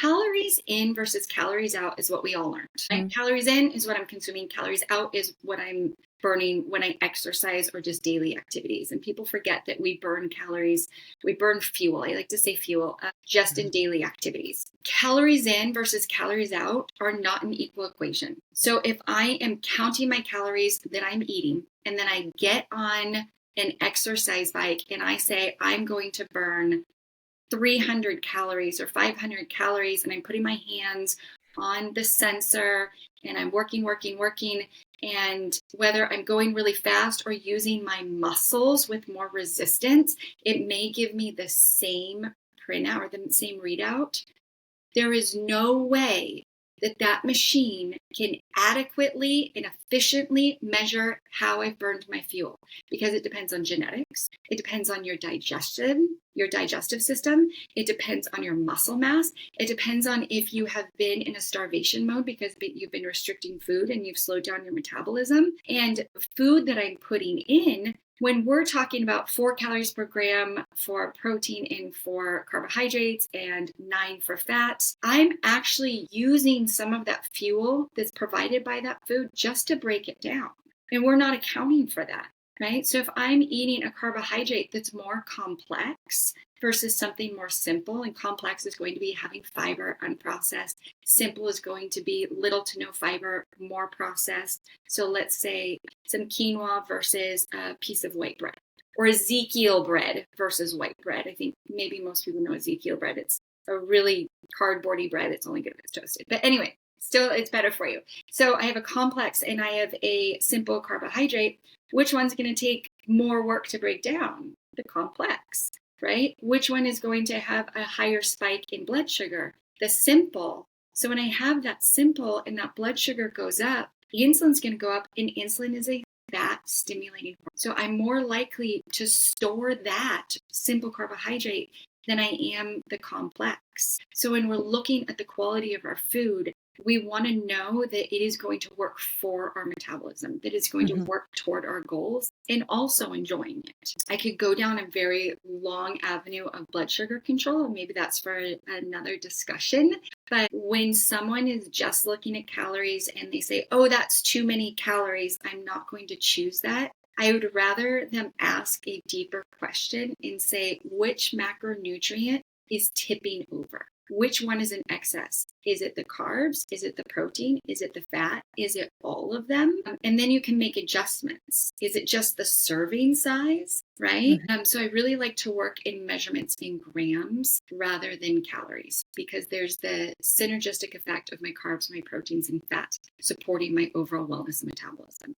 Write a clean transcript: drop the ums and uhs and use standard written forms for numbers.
Calories in versus calories out is what we all learned. Right? Calories in is what I'm consuming. Calories out is what I'm burning when I exercise or just daily activities. And people forget that we burn calories, we burn fuel. I like to say fuel just in daily activities. Calories in versus calories out are not an equal equation. So if I am counting my calories that I'm eating, and then I get on an exercise bike and I say, I'm going to burn 300 calories or 500 calories, and I'm putting my hands on the sensor and I'm working. And whether I'm going really fast or using my muscles with more resistance, it may give me the same printout or the same readout. There is no way that machine can adequately and efficiently measure how I've burned my fuel, because it depends on genetics. It depends on your digestive system. It depends on your muscle mass. It depends on if you have been in a starvation mode because you've been restricting food and you've slowed down your metabolism. And food that I'm putting in, when we're talking about 4 calories per gram for protein and for carbohydrates and 9 for fats, I'm actually using some of that fuel that's provided by that food just to break it down. And we're not accounting for that, right? So if I'm eating a carbohydrate that's more complex versus something more simple, and complex is going to be having fiber, unprocessed. Simple is going to be little to no fiber, more processed. So let's say some quinoa versus a piece of white bread, or Ezekiel bread versus white bread. I think maybe most people know Ezekiel bread. It's a really cardboardy bread. It's only good if it's toasted. But anyway, still it's better for you. So I have a complex and I have a simple carbohydrate. Which one's going to take more work to break down? The complex, right? Which one is going to have a higher spike in blood sugar? The simple. So when I have that simple and that blood sugar goes up, insulin's going to go up, and insulin is a fat stimulating hormone. So I'm more likely to store that simple carbohydrate than I am the complex. So when we're looking at the quality of our food, we want to know that it is going to work for our metabolism, that it's going to work toward our goals, and also enjoying it. I could go down a very long avenue of blood sugar control, and maybe that's for another discussion. But when someone is just looking at calories and they say, oh, that's too many calories, I'm not going to choose that. I would rather them ask a deeper question and say, which macronutrient is tipping over? Which one is in excess? Is it the carbs? Is it the protein? Is it the fat? Is it all of them? And then you can make adjustments. Is it just the serving size, right? So I really like to work in measurements in grams rather than calories, because there's the synergistic effect of my carbs, my proteins, and fats supporting my overall wellness and metabolism.